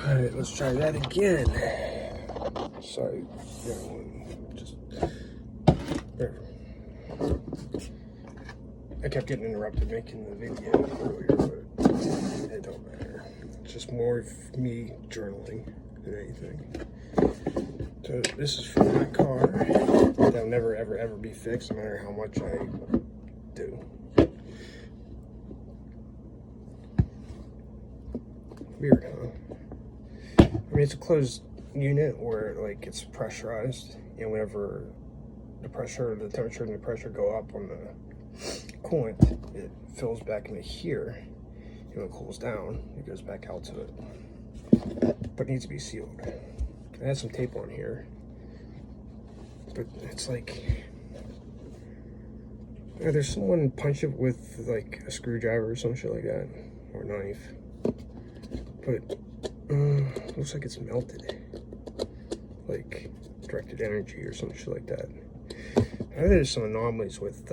Alright, let's try that again. Sorry, just there. I kept getting interrupted making the video earlier, but it don't matter. It's just more of me journaling than anything. So this is from my car. That'll never ever be fixed, no matter how much I do. Weird, huh? I mean, it's a closed unit where like it's pressurized, and whenever the temperature and the pressure go up on the coolant, it fills back into here, and when it cools down, it goes back out to it. But it needs to be sealed. I had some tape on here, but it's like, there's someone punch it with like a screwdriver or some shit like that, or a knife. But looks like it's melted, like directed energy or some shit like that. I know there's some anomalies with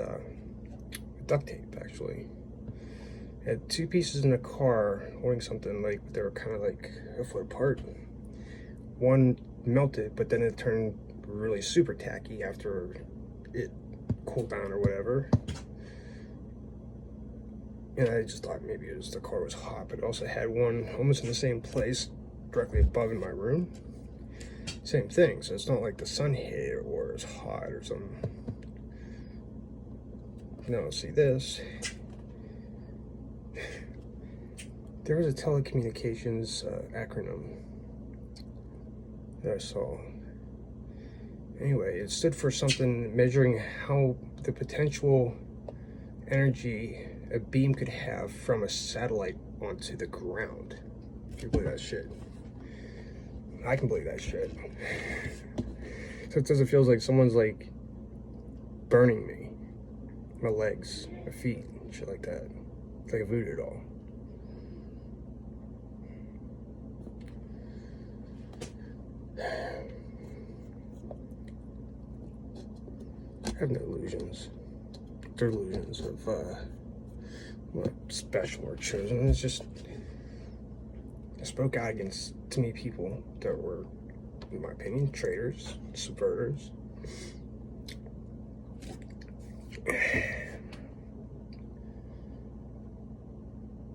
duct tape, actually. I had two pieces in the car holding something, like they were kind of like a foot apart. One melted, but then it turned really super tacky after it cooled down or whatever. And I just thought maybe it was the car was hot, but it also had one almost in the same place directly above in my room. Same thing, so it's not like the sun hit it or it's hot or something. No, see this. There was a telecommunications acronym that I saw. Anyway, it stood for something measuring how the potential energy a beam could have from a satellite onto the ground. If you believe that shit. I can believe that shit. So it doesn't feel like someone's like burning me. My legs, my feet, shit like that. It's like a voodoo doll. I have no illusions. They're illusions of what special or chosen. It's just I spoke out against too many people that were, in my opinion, traitors, subverters.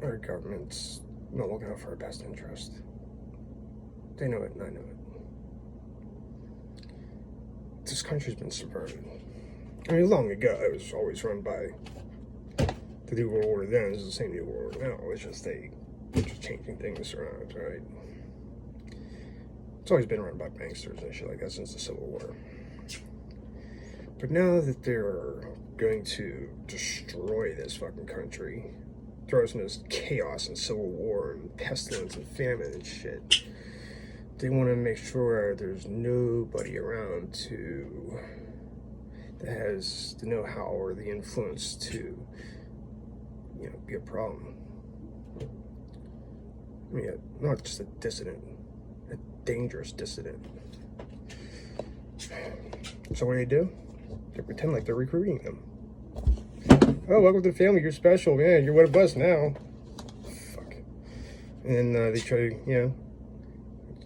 Our government's not looking out for our best interest. They know it, and I know it. This country's been subverted. I mean, long ago, it was always run by the New World Order then. It's the same New World Order now. It's just they're just changing things around, right? It's always been run by banksters and shit like that since the Civil War. But now that they're going to destroy this fucking country, throw us into this chaos and civil war and pestilence and famine and shit, they want to make sure there's nobody around that has the know-how or the influence to, be a problem. I mean, not just a dissident, a dangerous dissident. So what do? They pretend like they're recruiting them. Oh, welcome to the family, you're special, man, you're one of us now. Fuck. And they try to,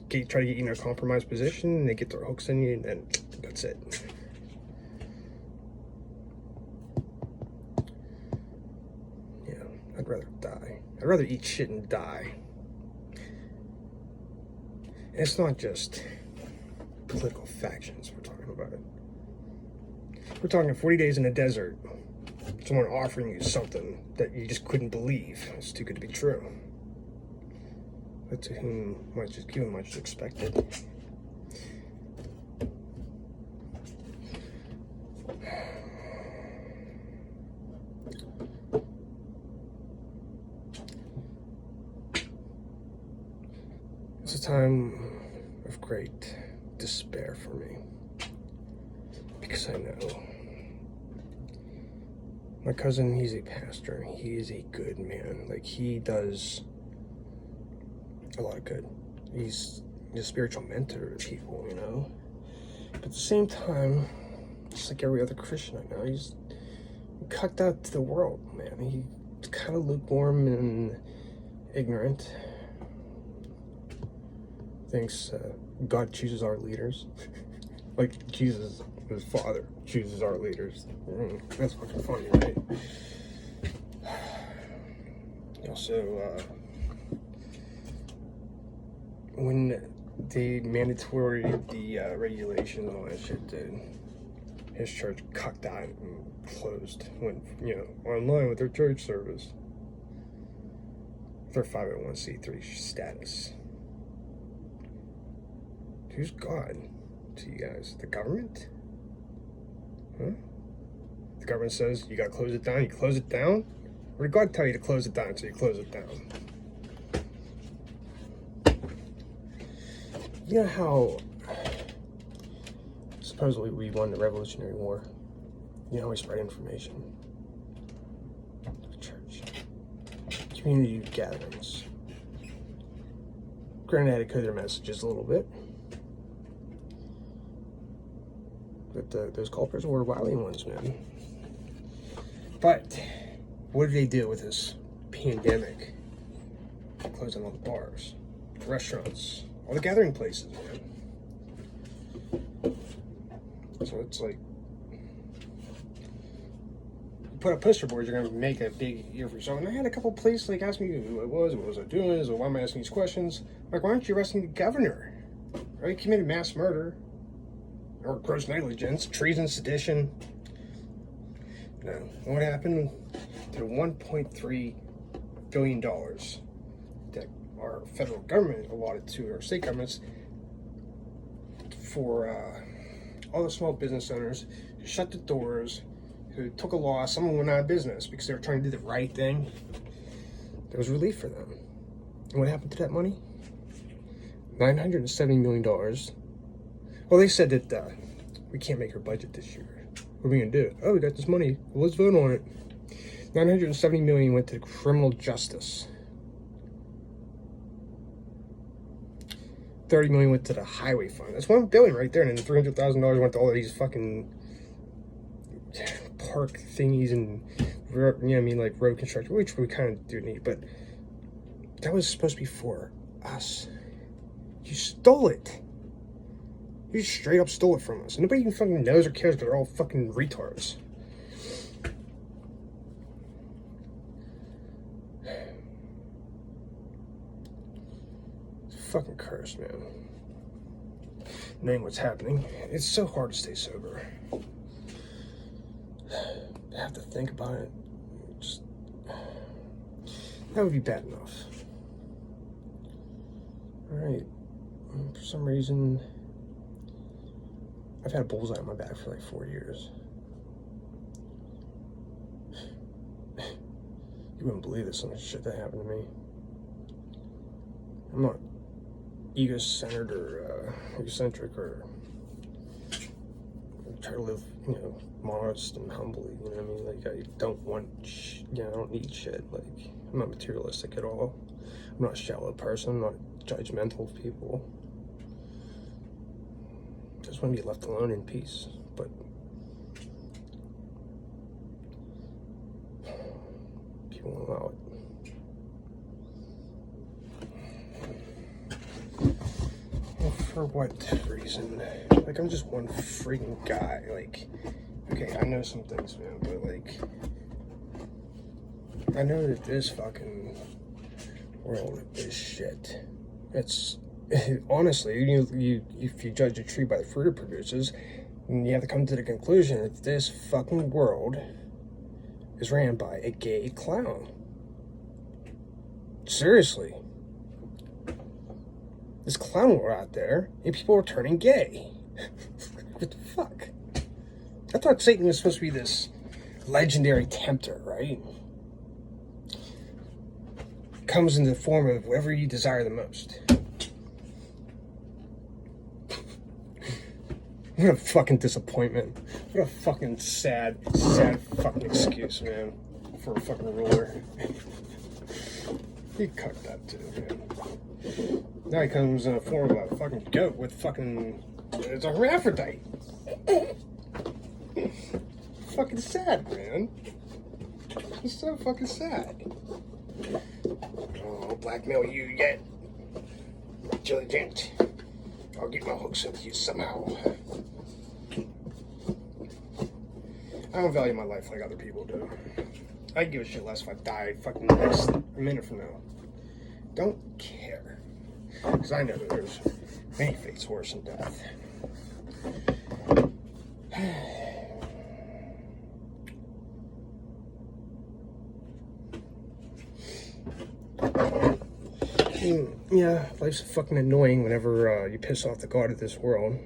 try to get you in a compromised position, and they get their hooks in you, and then that's it. Yeah, I'd rather die. I'd rather eat shit and die. And it's not just political factions we're talking about. We're talking 40 days in the desert. Someone offering you something that you just couldn't believe. It's too good to be true. But to whom much is given, much is expected. It's a time of great despair for me. Because I know my cousin, he's a pastor. He is a good man. Like, he does a lot of good. He's a spiritual mentor to people, But at the same time, just like every other Christian I know, he's cut out to the world, man. He's kind of lukewarm and ignorant. thinks God chooses our leaders. Like Jesus, his father, chooses our leaders. That's fucking funny, right? Also, when they mandatory the regulations and all that shit, dude, his church cucked out and closed, went, online with their church service. Their 501c3 status. Who's God to you guys? The government? Huh? The government says you gotta close it down, you close it down? Or did God tell you to close it down, so you close it down? You know how supposedly we won the Revolutionary War? You know how we spread information? The church. Community gatherings. Granted, I had to code their messages a little bit. But those culprits were wily ones, man. But what did they do with this pandemic? Closing all the bars, the restaurants, all the gathering places, man. So it's like, you put up poster boards, you're gonna make a big year for yourself. And I had a couple places like ask me who I was, what was I doing, so why am I asking these questions? Like, why aren't you arresting the governor? Right? He committed mass murder. Or gross negligence, treason, sedition. No. What happened to the $1.3 billion that our federal government allotted to our state governments for all the small business owners who shut the doors, who took a loss, someone went out of business because they were trying to do the right thing? There was relief for them. And what happened to that money? $970 million. Well, they said that we can't make our budget this year. What are we gonna do? Oh, we got this money. Well, let's vote on it. $970 million went to criminal justice. $30 million went to the highway fund. That's $1 billion right there, and then $300,000 went to all of these fucking park thingies and like road construction, which we kind of do need. But that was supposed to be for us. You stole it. You just straight up stole it from us. And nobody even fucking knows or cares because they're all fucking retards. It's fucking cursed, man. Knowing what's happening, it's so hard to stay sober. I have to think about it. Just, that would be bad enough. Alright. For some reason, I've had a bullseye on my back for like 4 years. You wouldn't believe this, some shit that happened to me. I'm not ego-centered or eccentric or try to live, modest and humbly. You know what I mean? Like, I don't want, I don't need shit. Like, I'm not materialistic at all. I'm not a shallow person. I'm not judgmental of people. I just want to be left alone in peace, but people won't allow it. Well, for what reason? Like, I'm just one freaking guy. Like, okay, I know some things, man, but like, I know that this fucking world is shit. It's honestly, if you judge a tree by the fruit it produces, you have to come to the conclusion that this fucking world is ran by a gay clown. Seriously. This clown world out there, and people are turning gay. What the fuck? I thought Satan was supposed to be this legendary tempter, right? Comes in the form of whatever you desire the most. What a fucking disappointment. What a fucking sad fucking excuse, man, for a fucking ruler. He cucked that too, man. Now he comes in the form of a fucking goat with fucking... It's a hermaphrodite. Fucking sad, man. It's so fucking sad. Oh, I'll blackmail you yet. diligent. I'll get my hooks up you somehow. I don't value my life like other people do. I'd give a shit less if I died fucking next minute from now. Don't care. Because I know that there's many fates worse than death. Yeah, life's fucking annoying whenever you piss off the god of this world.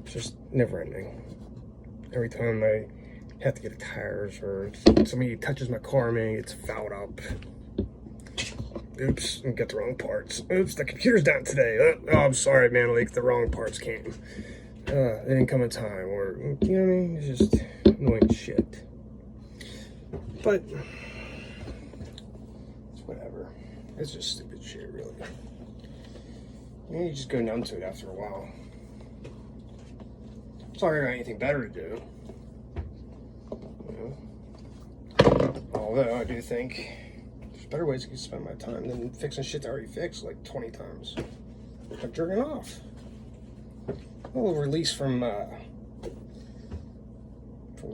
It's just never ending. Every time I have to get tires or somebody touches my car, man, it's fouled up. Oops, I got the wrong parts. Oops, the computer's down today. Oh, I'm sorry, man, like the wrong parts came. They didn't come in time, or, you know what I mean? It's just annoying shit. But, it's whatever. It's just stupid shit, really. You just go numb to it after a while. It's not really anything better to do. You know? Although, I do think there's better ways to spend my time than fixing shit that I already fixed like 20 times. Like jerking off. A little release from the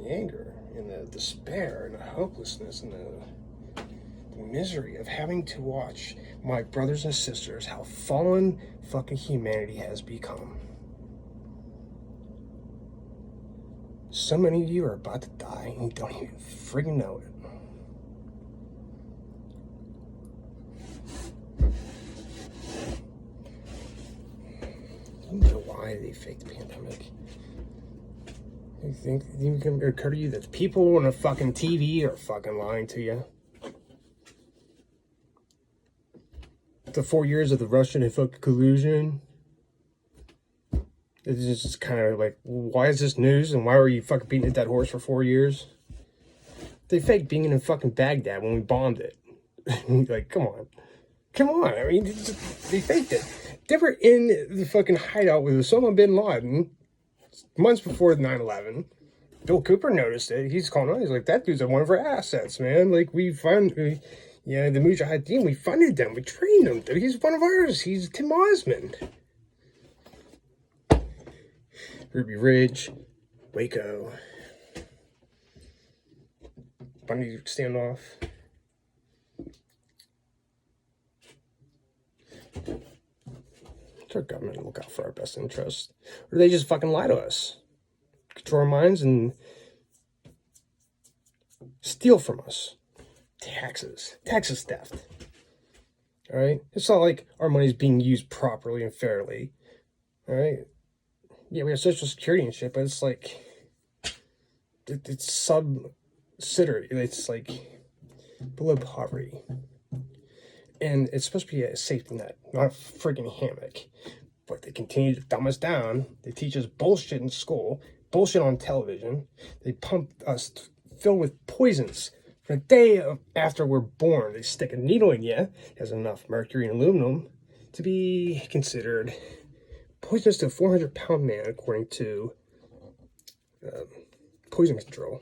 anger and the despair and the hopelessness and the misery of having to watch my brothers and sisters, how fallen fucking humanity has become. So many of you are about to die and you don't even friggin' know it. You know why they faked the pandemic? You think it can occur to you that the people on the fucking TV are fucking lying to you? The 4 years of the Russian and fucking collusion. It's just kind of like, why is this news and why were you fucking beating a dead horse for 4 years? They faked being in fucking Baghdad when we bombed it. Like, come on. Come on. I mean, they faked it. They were in the fucking hideout with Osama bin Laden months before 9/11. Bill Cooper noticed it. He's calling on. He's like, that dude's one of our assets, man. Like, the Mujahideen, we funded them. We trained him. He's one of ours. He's Tim Osmond. Ruby Ridge, Waco, Bundy standoff. It's our government to look out for our best interest. Or do they just fucking lie to us? Control our minds and steal from us. Taxes theft. Alright? It's not like our money's being used properly and fairly. Alright? Yeah, we have Social Security and shit, but it's like, it's subsidiary. It's like below poverty. And it's supposed to be a safety net, not a freaking hammock. But they continue to dumb us down. They teach us bullshit in school, bullshit on television. They pump us filled with poisons. For the day after we're born, they stick a needle in you. It has enough mercury and aluminum to be considered poisonous to a 400-pound man, according to poison control.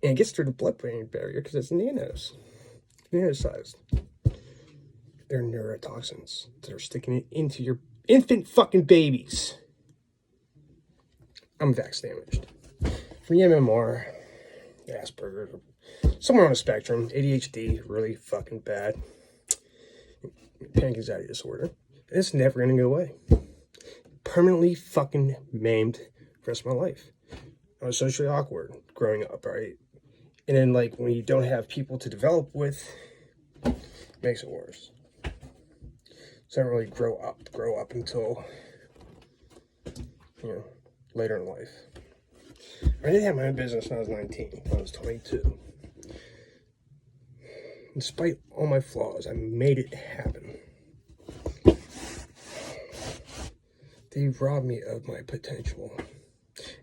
And it gets through the blood-brain barrier because it's nanos. Nano-sized. They're neurotoxins that are sticking it into your infant fucking babies. I'm vax damaged. From the MMR, Asperger's, somewhere on the spectrum, ADHD, really fucking bad. Panic anxiety disorder. It's never gonna go away. Permanently fucking maimed for the rest of my life. I was socially awkward growing up, right? And then, like, when you don't have people to develop with, it makes it worse. So I don't really grow up until, later in life. I did have my own business when I was 19. When I was 22. Despite all my flaws, I made it happen. They robbed me of my potential.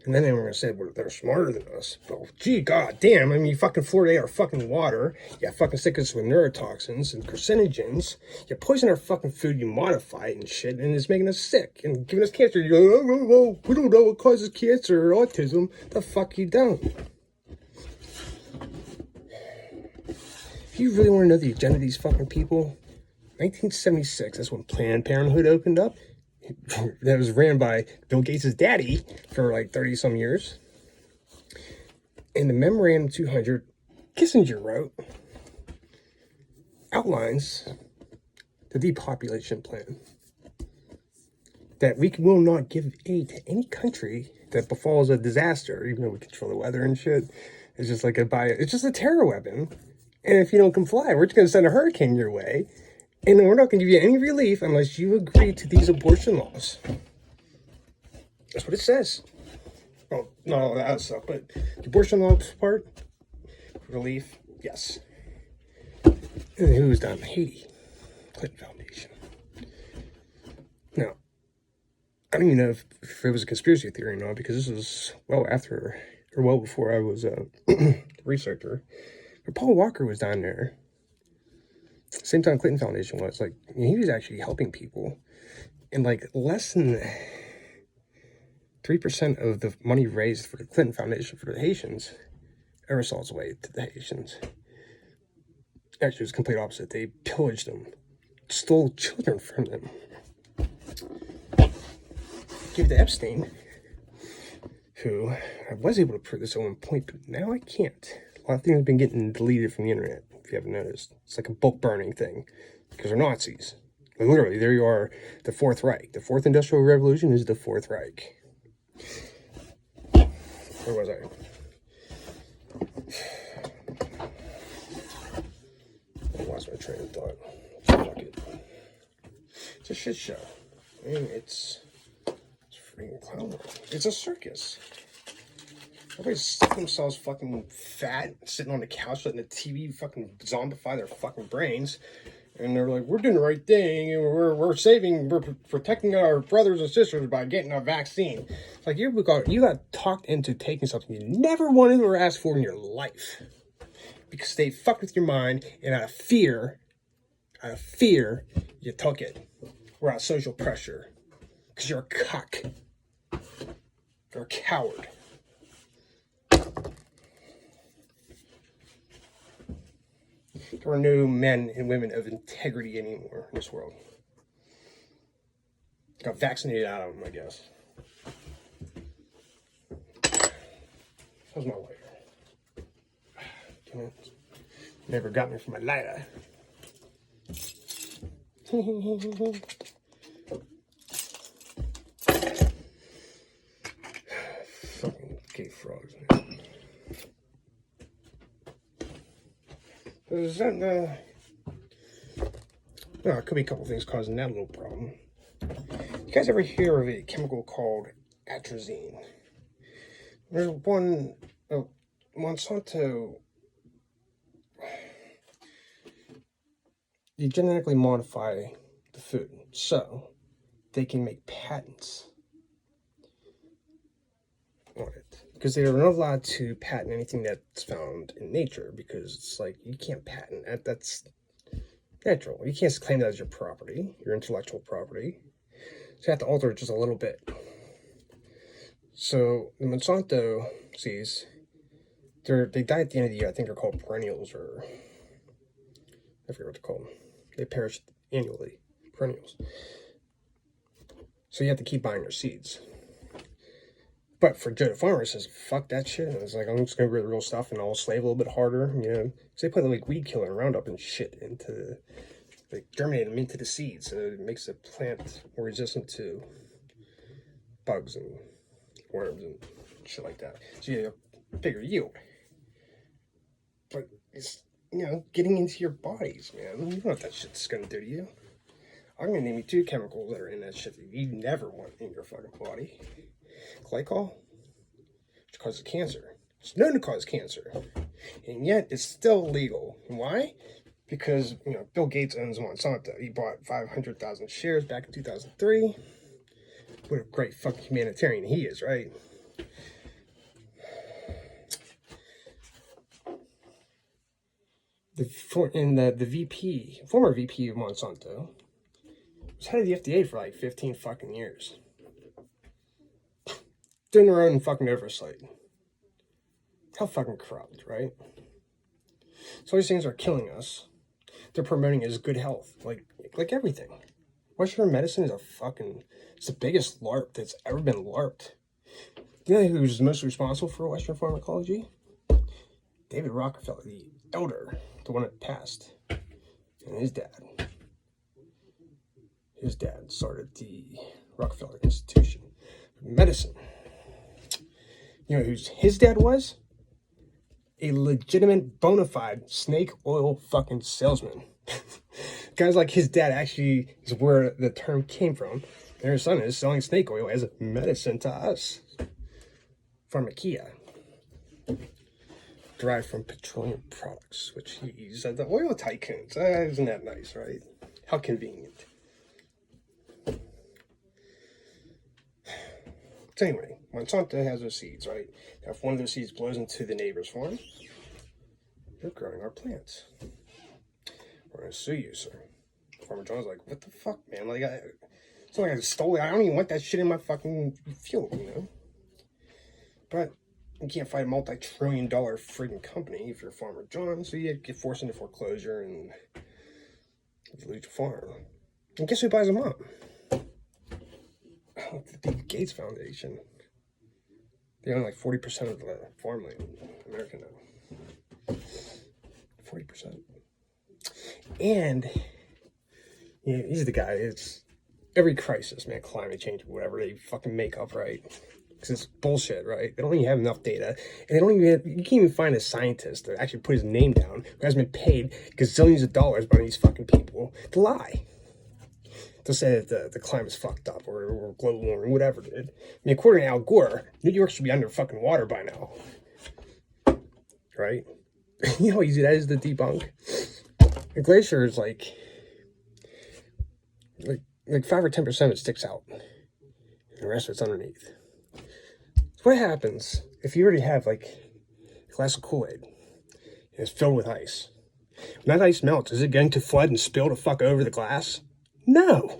And then they were going to say, well, they're smarter than us. Well, gee, god damn. I mean, you fucking fluoridate our fucking water. You fucking stick us with neurotoxins and carcinogens. You poison our fucking food. You modify it and shit. And it's making us sick and giving us cancer. You go, oh, we don't know what causes cancer or autism. The fuck you don't. If you really want to know the agenda of these fucking people, 1976, that's when Planned Parenthood opened up. That was ran by Bill Gates' daddy for like 30 some years. In the Memorandum 200, Kissinger wrote, outlines the depopulation plan. That we will not give aid to any country that befalls a disaster, even though we control the weather and shit. It's just like it's just a terror weapon. And if you don't comply, we're just going to send a hurricane your way. And we're not going to give you any relief unless you agree to these abortion laws. That's what it says. Well, not all that other stuff, but the abortion law part, relief, yes. And who was down in Haiti? Clinton Foundation. Now, I don't even know if it was a conspiracy theory or not, because this was well before I was a researcher. But Paul Walker was down there. Same time Clinton Foundation was. Like, he was actually helping people. And like less than 3% of the money raised for the Clinton Foundation for the Haitians ever saw its way to the Haitians. Actually, it was the complete opposite. They pillaged them, stole children from them, gave it to Epstein, who I was able to prove this at one point, but now I can't. A lot of things have been getting deleted from the internet, if you haven't noticed. It's like a book burning thing, because they're Nazis. Like, literally, there you are, the Fourth Reich. The Fourth Industrial Revolution is the Fourth Reich. Where was I? I lost my train of thought. Fuck it. It's a shit show. I mean, it's freaking Clownworld. It's a circus. Everybody's stuck themselves fucking fat, sitting on the couch, letting the TV fucking zombify their fucking brains. And they're like, we're doing the right thing, and we're protecting our brothers and sisters by getting a vaccine. It's like you got talked into taking something you never wanted or asked for in your life. Because they fucked with your mind, and out of fear, you took it. Or out of social pressure. Because you're a cuck. You're a coward. There are no men and women of integrity anymore in this world. Got vaccinated out of them, I guess. How's my lighter? Damn it. Never got me for my lighter. Fucking gay frogs, man. Is that, it could be a couple things causing that little problem. You guys ever hear of a chemical called atrazine? There's one, Monsanto, you genetically modify the food so they can make patents on it. Because they are not allowed to patent anything that's found in nature, because it's like, you can't patent that. That's natural. You can't claim that as your property, your intellectual property. So you have to alter it just a little bit. So the Monsanto seeds, they die at the end of the year. I think they're called perennials, or I forget what they're called. They perish annually, perennials. So you have to keep buying their seeds. But for Joe the farmer, says, fuck that shit. And it's like, I'm just going to grow the real stuff and I'll slave a little bit harder, you know. So they put like weed killer and Roundup and shit into, they germinate them into the seeds. So it makes the plant more resistant to bugs and worms and shit like that. So you have a bigger yield. But it's, you know, getting into your bodies, man. You know what that shit's going to do to you. I'm going to name you 2 chemicals that are in that shit that you never want in your fucking body. Glycol, which causes cancer. It's known to cause cancer. And yet, it's still illegal. Why? Because, you know, Bill Gates owns Monsanto. He bought 500,000 shares back in 2003. What a great fucking humanitarian he is, right? The former VP of Monsanto was head of the FDA for like 15 fucking years. Doing their own fucking oversight. How fucking corrupt, right? So these things are killing us. they're promoting is good health, like everything. Western medicine is it's the biggest LARP that's ever been LARPed. You know who's most responsible for Western pharmacology? David Rockefeller, the elder, the one that passed, and his dad. His dad started the Rockefeller Institution of Medicine. You know who his dad was? A legitimate, bona fide snake oil fucking salesman. Guys like his dad actually is where the term came from. And his son is selling snake oil as medicine to us. Pharmakia. Derived from petroleum products, which he's the oil tycoons. Isn't that nice, right? How convenient. So anyway, Monsanto has those seeds, right? If one of those seeds blows into the neighbor's farm, you're growing our plants. We're gonna sue you, sir. Farmer John's like, what the fuck, man? Like, it's not like I stole it. I don't even want that shit in my fucking field, you know? But you can't fight a multi-trillion-dollar freaking company if you're Farmer John, so you get forced into foreclosure and you lose your farm. And guess who buys them up? The Bill Gates Foundation. They own like 40% of the farmland in America now. 40%. And you know, he's the guy. It's every crisis, man, climate change, whatever they fucking make up, right? Because it's bullshit, right? They don't even have enough data, and they don't even you can't even find a scientist to actually put his name down who has been paid gazillions of dollars by these fucking people to lie. To say that the climate's fucked up or global warming, whatever, dude. I mean, according to Al Gore, New York should be under fucking water by now. Right? You know how easy that is to debunk? The glacier is like 5 or 10% of it sticks out. And the rest of it's underneath. So what happens if you already have like a glass of Kool-Aid and it's filled with ice? When that ice melts, is it going to flood and spill the fuck over the glass? No.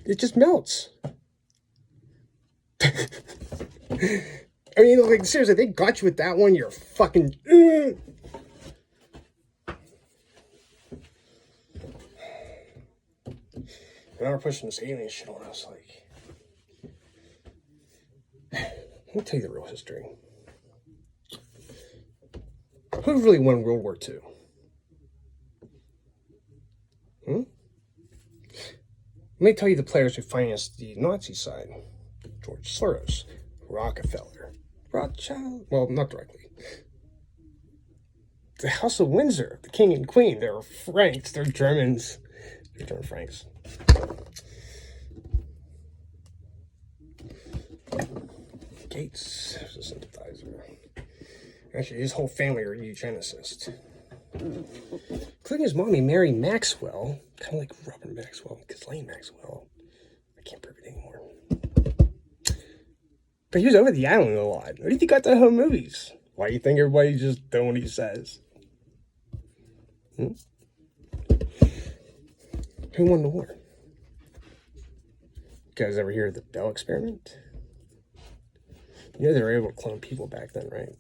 It just melts. I mean, like, seriously, they got you with that one, you're fucking... Now we're pushing this alien shit on us, like... Let me tell you the real history. Who really won World War II? Let me tell you the players who financed the Nazi side. George Soros, Rockefeller, Rothschild, well, not directly. The House of Windsor, the King and Queen, they're Franks, they're Germans. They're German Franks. Gates was a sympathizer. Actually, his whole family are eugenicists. Including his mommy, Mary Maxwell, kind of like Robert Maxwell, Ghislaine Maxwell. I can't prove it anymore. But he was over the island a lot. What do you think got the home movies? Why do you think everybody's just doing what he says? Who won the war? You guys ever hear of the Bell experiment? You know they were able to clone people back then, right?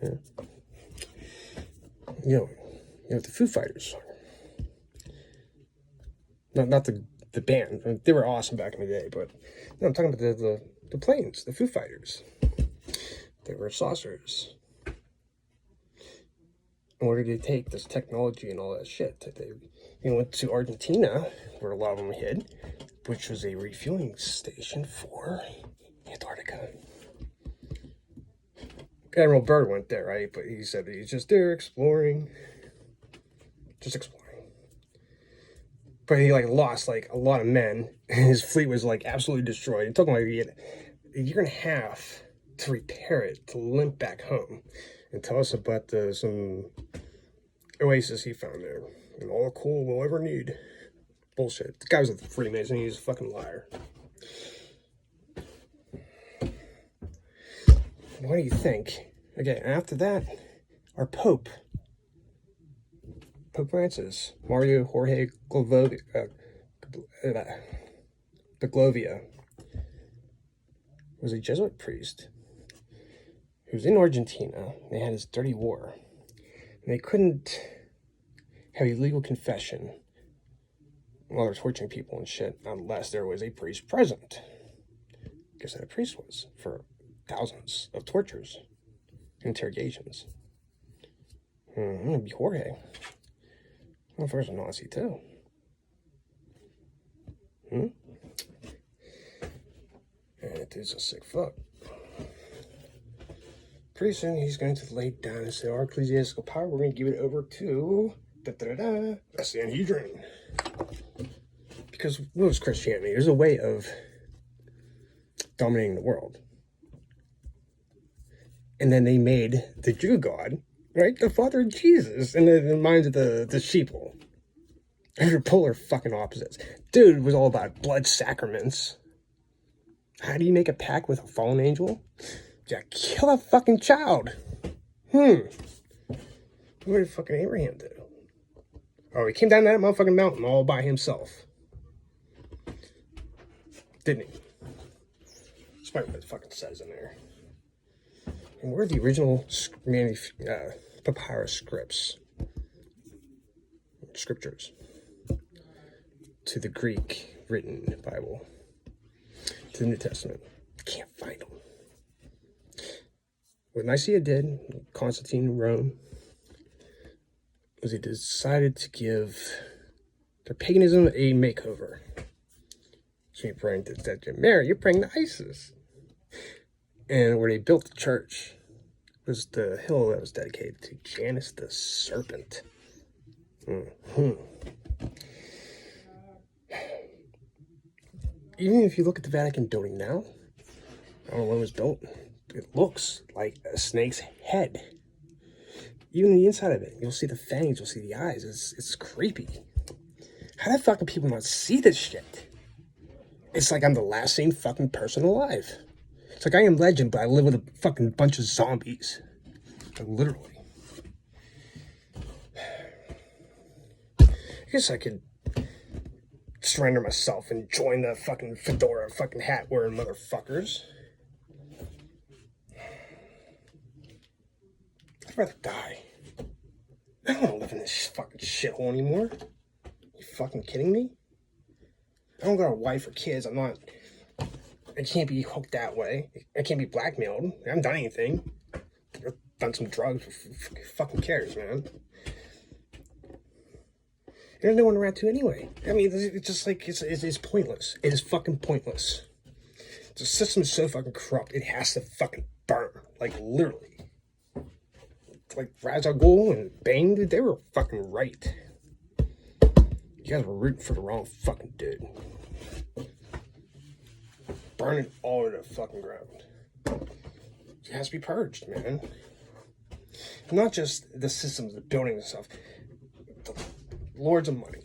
Yeah. You know the Foo Fighters. Not the band. I mean, they were awesome back in the day, but no, I'm talking about the planes, the Foo Fighters. They were saucers. And where did they take this technology and all that shit? They went to Argentina, where a lot of them hid, which was a refueling station for Antarctica. Admiral Byrd went there, right? But he said that he's just there exploring. Just exploring. But he lost a lot of men. And his fleet was absolutely destroyed. I'm talking like a year and a half to repair it, to limp back home. And tell us about some oasis he found there. And all the coal we'll ever need. Bullshit. The guy was a Freemason. He's a fucking liar. What do you think? Okay, and after that, our Pope Francis, Mario Jorge Baglovia, was a Jesuit priest who was in Argentina. They had this dirty war. And they couldn't have a legal confession while they're torturing people and shit unless there was a priest present. Guess that a priest was for thousands of tortures, interrogations. Maybe Jorge. Well, first a Nazi too. And it is a sick fuck. Pretty soon he's going to lay down and say, our ecclesiastical power, we're going to give it over to the Sanhedrin. Because what was Christianity? There's a way of dominating the world. And then they made the Jew God, right, the father of Jesus, in the minds of the sheeple. They're polar fucking opposites. Dude was all about blood sacraments. How do you make a pact with a fallen angel? You gotta kill a fucking child. What did fucking Abraham do? Oh, he came down that motherfucking mountain all by himself. Didn't he? Despite what it fucking says in there. And where are the original papyrus scriptures to the Greek written Bible, to the New Testament? Can't find them. What Nicaea did, Constantine in Rome, was he decided to give their paganism a makeover. So you're praying to Mary, you're praying to Isis. And where they built the church was the hill that was dedicated to Janus the Serpent. Even if you look at the Vatican building now, I don't know when it was built, it looks like a snake's head. Even the inside of it, you'll see the fangs, you'll see the eyes. It's creepy. How the fucking people not see this shit? It's like I'm the last sane fucking person alive. It's like I am legend, but I live with a fucking bunch of zombies. Like, literally. I guess I could surrender myself and join the fucking fedora fucking hat wearing motherfuckers. I'd rather die. I don't want to live in this fucking shithole anymore. You fucking kidding me? I don't got a wife or kids. I can't be hooked that way. I can't be blackmailed. I haven't done anything. I've done some drugs. Who fucking cares, man? There's no one around to anyway. I mean, it's just like, it's pointless. It is fucking pointless. The system is so fucking corrupt, it has to fucking burn. Like, literally. Like, Ra's al Ghul and Bane, dude, they were fucking right. You guys were rooting for the wrong fucking dude. Burning all of the fucking ground. It has to be purged, man. Not just the systems, the building and stuff. The lords of money.